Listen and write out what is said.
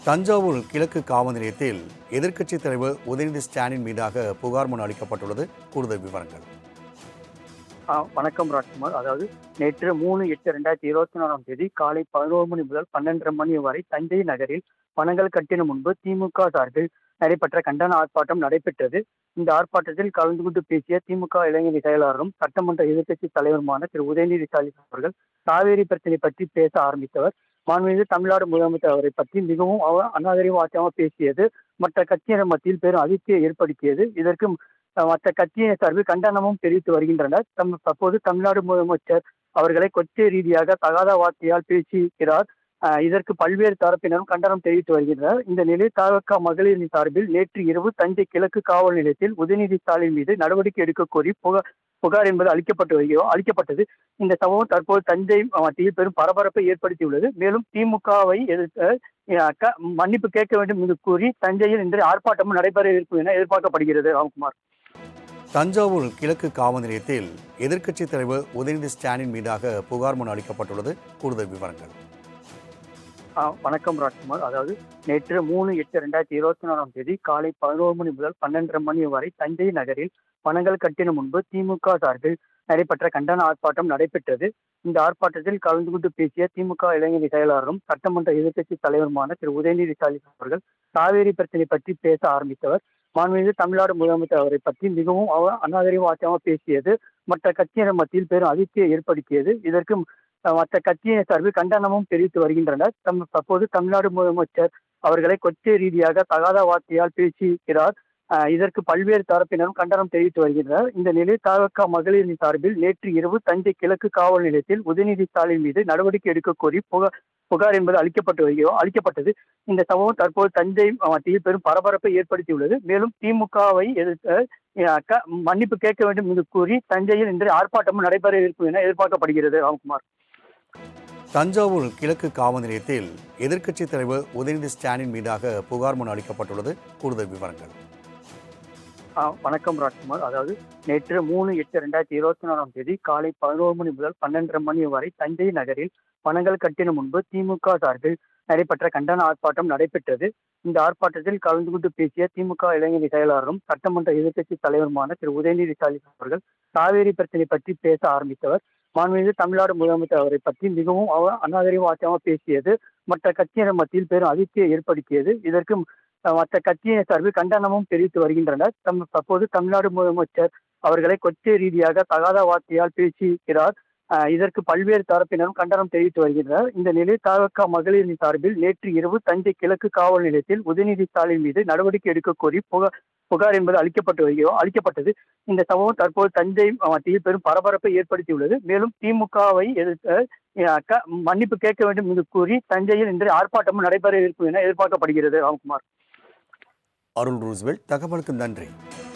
தஞ்சாவூர் கிழக்கு காவல் நிலையத்தில் எதிர்க்கட்சித் தலைவர் உதயநிதி ஸ்டாலின் மீதாக புகார் மனு அளிக்கப்பட்டுள்ளது. கூடுதல் விவரங்கள். வணக்கம் ராஜ்குமார். அதாவது நேற்று 3/8/2024 காலை 11 மணி முதல் 12:30 மணி வரை தஞ்சை நகரில் பணங்கள் கட்டின முன்பு திமுக சார்பில் நடைபெற்ற கண்டன ஆர்ப்பாட்டம் நடைபெற்றது. இந்த ஆர்ப்பாட்டத்தில் கலந்து கொண்டு பேசிய திமுக இளைஞர் செயலாளரும் சட்டமன்ற எதிர்க்கட்சி தலைவருமான திரு உதயநிதி ஸ்டாலின் அவர்கள் காவேரி பிரச்சனை பற்றி பேச ஆரம்பித்தவர். மாண்புமிகு தமிழ்நாடு முதலமைச்சர் அவரை பற்றி மிகவும் அநாகரிகமாக பேசியது மற்ற கட்சியினர் மத்தியில் பெரும் அதிர்ச்சியை ஏற்படுத்தியது. இதற்கு மற்ற கட்சியினர் சார்பில் கண்டனமும் தெரிவித்து வருகின்றனர். தற்போது தமிழ்நாடு முதலமைச்சர் அவர்களை கொச்சை ரீதியாக தகாத வார்த்தையால் பேசியிருக்கிறார். இதற்கு பல்வேறு தரப்பினரும் கண்டனம் தெரிவித்து வருகின்றனர். இந்த நிலையில் தவிக மகளிரின் சார்பில் நேற்று இரவு தஞ்சை கிழக்கு காவல் நிலையத்தில் உதயநிதி ஸ்டாலின் மீது நடவடிக்கை எடுக்க கோரி புகார் என்பது அளிக்கப்பட்டது. இந்த சம்பவம் தற்போது தஞ்சை மத்தியில் பெரும் பரபரப்பை ஏற்படுத்தியுள்ளது. மேலும் திமுகவை எதிர்த்து மன்னிப்பு கேட்க வேண்டும் என்று கூறி தஞ்சையில் இன்று ஆர்ப்பாட்டமும் நடைபெற இருக்கும் என எதிர்பார்க்கப்படுகிறது. ராம்குமார். தஞ்சாவூர் கிழக்கு காவல் நிலையத்தில் எதிர்க்கட்சித் தலைவர் உதயநிதி ஸ்டாலின் மீதாக புகார் மனு அளிக்கப்பட்டுள்ளது. கூடுதல் விவரங்கள். வணக்கம் ராஜ்குமார். அதாவது நேற்று 3/8/2024 காலை 11 மணி முதல் 12:30 மணி வரை தஞ்சை நகரில் பணங்கள் கட்டின முன்பு திமுக சார்பில் நடைபெற்ற கண்டன ஆர்ப்பாட்டம் நடைபெற்றது. இந்த ஆர்ப்பாட்டத்தில் கலந்து கொண்டு பேசிய திமுக இளைஞர் செயலாளரும் சட்டமன்ற எதிர்க்கட்சி தலைவருமான திரு உதயநிதி ஸ்டாலின் அவர்கள் காவேரி பிரச்சனை பற்றி பேச ஆரம்பித்தவர். மாண்புமிகு தமிழ்நாடு முதலமைச்சர் அவரை பற்றி மிகவும் அநாகரிகமாக பேசியது மற்ற கட்சியினர் மத்தியில் பெரும் அதிர்ச்சியை ஏற்படுத்தியது. இதற்கு மற்ற கட்சியினர் சார்பில் கண்டனமும் தெரிவித்து வருகின்றனர். தற்போது தமிழ்நாடு முதலமைச்சர் அவர்களை கொச்சை ரீதியாக தகாத வார்த்தையால் பேசியிருக்கிறார். இதற்கு பல்வேறு தரப்பினரும் கண்டனம் தெரிவித்து வருகின்றனர். இந்த நிலையில் தவிக மகளிரின் சார்பில் நேற்று இரவு தஞ்சை கிழக்கு காவல் நிலையத்தில் உதயநிதி ஸ்டாலின் மீது நடவடிக்கை எடுக்க கோரி புகார் என்பது அளிக்கப்பட்டது. இந்த சம்பவம் தற்போது தஞ்சை மத்தியில் பெரும் பரபரப்பை ஏற்படுத்தியுள்ளது. மேலும் திமுகவை எதிர்த்து மன்னிப்பு கேட்க வேண்டும் என்று கூறி தஞ்சையில் இன்று ஆர்ப்பாட்டமும் நடைபெற இருக்கும் என எதிர்பார்க்கப்படுகிறது. ராம்குமார். தஞ்சாவூர் கிழக்கு காவல் நிலையத்தில் எதிர்க்கட்சித் தலைவர் உதயநிதி ஸ்டாலின் மீதாக புகார் மனு அளிக்கப்பட்டுள்ளது. கூடுதல் விவரங்கள். வணக்கம் ராஜ்குமார். அதாவது நேற்று 3/8/2024 காலை 11 மணி முதல் 12:30 மணி வரை தஞ்சை நகரில் பணங்கள் கட்டின முன்பு திமுக சார்பில் நடைபெற்ற கண்டன ஆர்ப்பாட்டம் நடைபெற்றது. இந்த ஆர்ப்பாட்டத்தில் கலந்து கொண்டு பேசிய திமுக இளைஞர் செயலாளரும் சட்டமன்ற எதிர்க்கட்சி தலைவருமான திரு உதயநிதி ஸ்டாலின் அவர்கள் காவேரி பிரச்சனை பற்றி பேச ஆரம்பித்தவர். மாண்புமிகு தமிழ்நாடு முதலமைச்சர் அவரை பற்றி மிகவும் அநாகரிகமாக பேசியது மற்ற கட்சியினர் மத்தியில் பெரும் அதிர்ச்சியை ஏற்படுத்தியது. இதற்கு மற்ற கட்சியினர் சார்பில் கண்டனமும் தெரிவித்து வருகின்றனர். தற்போது தமிழ்நாடு முதலமைச்சர் அவர்களை கொச்சை ரீதியாக தகாத வார்த்தையால் பேசியிருக்கிறார். இதற்கு பல்வேறு தரப்பினரும் கண்டனம் தெரிவித்து வருகின்றனர். இந்த நிலையில் தவிக மகளிரின் சார்பில் நேற்று இரவு தஞ்சை கிழக்கு காவல் நிலையத்தில் உதயநிதி ஸ்டாலின் மீது நடவடிக்கை எடுக்க கோரி புகார் என்பது அளிக்கப்பட்டது. இந்த சம்பவம் தற்போது தஞ்சை மத்தியில் பெரும் பரபரப்பை ஏற்படுத்தியுள்ளது. மேலும் திமுகவை எதிர்த்து மன்னிப்பு கேட்க வேண்டும் என்று கூறி தஞ்சையில் இன்று ஆர்ப்பாட்டமும் நடைபெற இருக்கும் என எதிர்பார்க்கப்படுகிறது. ராம்குமார். அருள் ரூஸ்வெல்ட், தகவலுக்கு நன்றி.